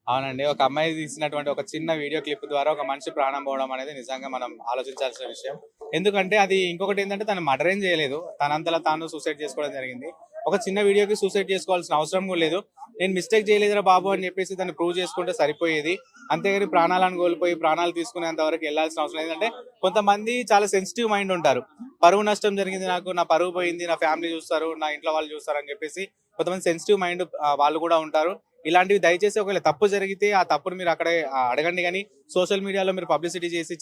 అవునండి. ఒక అమ్మాయి తీసినటువంటి ఒక చిన్న వీడియో క్లిప్ ద్వారా ఒక మనిషి ప్రాణం పోవడం అనేది నిజంగా మనం ఆలోచించాల్సిన విషయం. ఎందుకంటే అది ఇంకొకటేంటంటే తను మర్డర్ ఏం చేయలేదు. తనంతలా తాను సూసైడ్ చేసుకోవడం జరిగింది. ఒక చిన్న వీడియోకి సూసైడ్ చేసుకోవాల్సిన అవసరం కూడా లేదు. నేను మిస్టేక్ చేయలేదురా బాబు అని చెప్పేసి దాన్ని ప్రూవ్ చేసుకుంటే సరిపోయేది. అంతేగాని ప్రాణాలను కోల్పోయి ప్రాణాలు తీసుకునేంత వరకు ఎళ్ళాల్సిన అవసరం లేదు. ఎందుకంటే కొంతమంది చాలా సెన్సిటివ్ మైండ్ ఉంటారు. పరువు నష్టం జరిగింది నాకు, నా పరువు పోయింది, నా ఫ్యామిలీ చూస్తారు, నా ఇంట్లో వాళ్ళు చూస్తారు అని చెప్పేసి కొంతమంది సెన్సిటివ్ మైండ్ వాళ్ళు కూడా ఉంటారు. ఇలాంటివి దయచేసి ఒకవేళ తప్పు జరిగితే ఆ తప్పును మీరు అక్కడే అడగండి గానీ, సోషల్ మీడియాలో మీరు పబ్లిసిటీ చేసి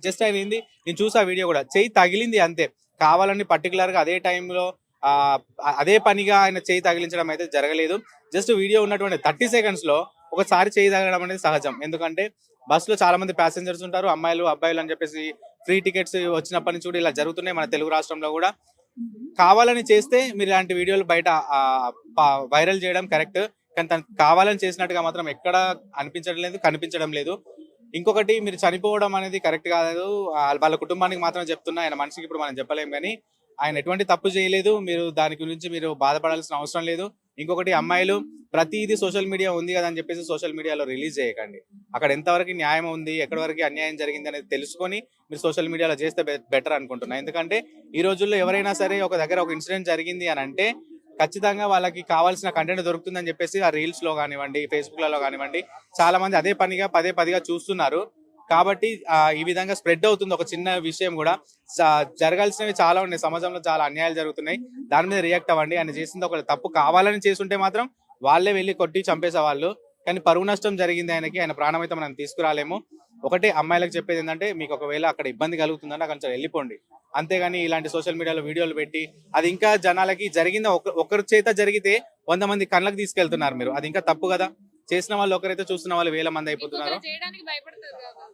జస్ట్ ఆయన ఏంది నేను చూసా వీడియో గూడా. చెయ్యి తగిలింది అంతే. కావాలని పర్టిక్యులర్‌గా అదే టైంలో అదే పనిగా ఆయన చెయ్యి తగిలించడం అయితే జరగలేదు. జస్ట్ వీడియో ఉన్నటువంటి 30 సెకండ్స్‌లో ఒకసారి చెయ్యి తగలడం అనేది సహజం. ఎందుకంటే బస్‌లో చాలా మంది ప్యాసింజర్స్ ఉంటారు. అమ్మాయిలు, అబ్బాయిలు అని చెప్పేసి ఫ్రీ టికెట్స్ వచ్చినప్పటి నుంచి కూడా ఇలా జరుగుతున్నాయి మన తెలుగు రాష్ట్రంలో గూడా. కావాలని చేస్తే మీరు ఇలాంటి వీడియోలు బయట వైరల్ చేయడం కరెక్ట్. కానీ తను కావాలని చేసినట్టుగా మాత్రం ఎక్కడ అనిపించడం లేదు, కనిపించడం లేదు. ఇంకొకటి మీరు చనిపోవడం అనేది కరెక్ట్ కాదు. వాళ్ళ కుటుంబానికి మాత్రం చెప్తున్నా. ఆయన మనిషికి ఇప్పుడు మనం చెప్పలేం గానీ, ఆయన ఎటువంటి తప్పు చేయలేదు. మీరు దాని గురించి మీరు బాధపడాల్సిన అవసరం లేదు. ఇంకొకటి అమ్మాయిలు ప్రతీది సోషల్ మీడియా ఉంది కదా అని చెప్పేసి సోషల్ మీడియాలో రిలీజ్ చేయకండి. అక్కడ ఎంతవరకు న్యాయం ఉంది, ఎక్కడి వరకు అన్యాయం జరిగింది అనేది తెలుసుకొని మీరు సోషల్ మీడియాలో చేస్తే బెటర్ అనుకుంటున్నా. ఎందుకంటే ఈ రోజుల్లో ఎవరైనా సరే ఒక దగ్గర ఒక ఇన్సిడెంట్ జరిగింది అని అంటే ఖచ్చితంగా వాళ్ళకి కావాల్సిన కంటెంట్ దొరుకుతుందని చెప్పేసి ఆ రీల్స్ లో కానివ్వండి, ఫేస్బుక్ లలో కానివ్వండి, చాలా మంది అదే పనిగా పదే చూస్తున్నారు. కాబట్టి ఈ విధంగా స్ప్రెడ్ అవుతుంది ఒక చిన్న విషయం కూడా. జరగాల్సినవి చాలా ఉన్నాయి, సమాజంలో చాలా అన్యాయాలు జరుగుతున్నాయి. దాని మీద రియాక్ట్ అవ్వండి. ఆయన చేసింది ఒక తప్పు కావాలని చేస్తుంటే మాత్రం వాళ్ళే వెళ్ళి కొట్టి చంపేసేవాళ్ళు. కానీ పరువు నష్టం జరిగింది ఆయనకి. ఆయన ప్రాణం అయితే మనం తీసుకురాలేము. ఒకటే అమ్మాయిలకు చెప్పేది ఏంటంటే, మీకు ఒకవేళ అక్కడ ఇబ్బంది కలుగుతుందంటే అక్కడ నుంచి వెళ్ళిపోండి. అంతేగాని ఇలాంటి సోషల్ మీడియాలో వీడియోలు పెట్టి అది ఇంకా జనాలకి జరిగింది ఒకరి చేత జరిగితే 100 మంది కళ్ళకి తీసుకెళ్తున్నారు మీరు. అది ఇంకా తప్పు కదా. చేసిన వాళ్ళు ఒకరైతే చూస్తున్న వాళ్ళు వేల మంది అయిపోతున్నారు. ఇంకొకరు చేయడానికి భయపడతారు కదా.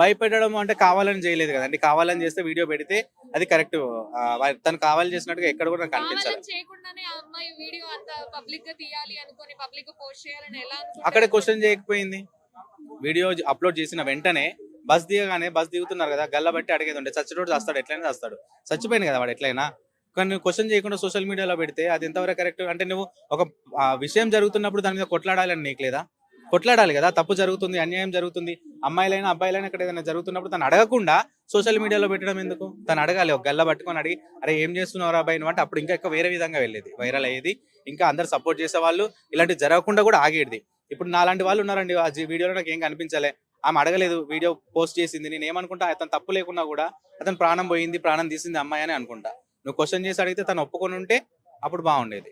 భయపెట్టడం అంటే కావాలని చేయలేదు కదండి. కావాలని చేస్తే వీడియో పెడితే అది కరెక్ట్. తను కావాలని చేసినట్టుగా ఎక్కడ కూడా నాకు కనిపించాలి. కావాలని చేయకుండానే ఆ అమ్మాయి వీడియో అంత పబ్లిక్ గా తీయాలి అనుకొని పబ్లిక్ గా పోస్ట్ చేయాలని ఎలా అక్కడే అనుకుంటారు? క్వశ్చన్ చేయకపోయింది. వీడియో అప్లోడ్ చేసిన వెంటనే బస్ దిగగానే బస్ దిగుతున్నారు కదా, గల్లబట్టి అడిగేది ఉండే చచ్చినోడు చస్తాడు, ఎట్లయినా చస్తాడు. చచ్చిపోయింది కదా వాడు ఎట్లయినా. కానీ నువ్వు క్వశ్చన్ చేయకుండా సోషల్ మీడియాలో పెడితే అది ఎంతవరకు కరెక్ట్. అంటే నువ్వు ఒక విషయం జరుగుతున్నప్పుడు దాని మీద కొట్లాడాలని నీకు లేదా? కొట్లాడాలి కదా. తప్పు జరుగుతుంది, అన్యాయం జరుగుతుంది. అమ్మాయిలైనా అబ్బాయిలైనా ఇక్కడ ఏదైనా జరుగుతున్నప్పుడు తను అడగకుండా సోషల్ మీడియాలో పెట్టడం ఎందుకు? తను అడగాలి, ఒక గల్ల పట్టుకొని అడిగి, అరే ఏం చేస్తున్నావు అబ్బాయి నువ్వు అంటే అప్పుడు ఇంకా ఎక్కువ వేరే విధంగా వెళ్ళేది, వైరల్ అయ్యేది. ఇంకా అందరు సపోర్ట్ చేసేవాళ్ళు, ఇలాంటివి జరగకుండా కూడా ఆగేది. ఇప్పుడు నాలాంటి వాళ్ళు ఉన్నారండి, ఆ వీడియోలో నాకు ఏం కనిపించలే. ఆమె అడగలేదు, వీడియో పోస్ట్ చేసింది. నేను ఏమనుకుంటా, అతను తప్పు లేకున్నా కూడా అతను ప్రాణం పోయింది, ప్రాణం తీసింది అమ్మాయి అని అనుకుంటా. నువ్వు క్వశ్చన్ చేసి అడిగితే తను ఒప్పుకొని ఉంటే అప్పుడు బాగుండేది.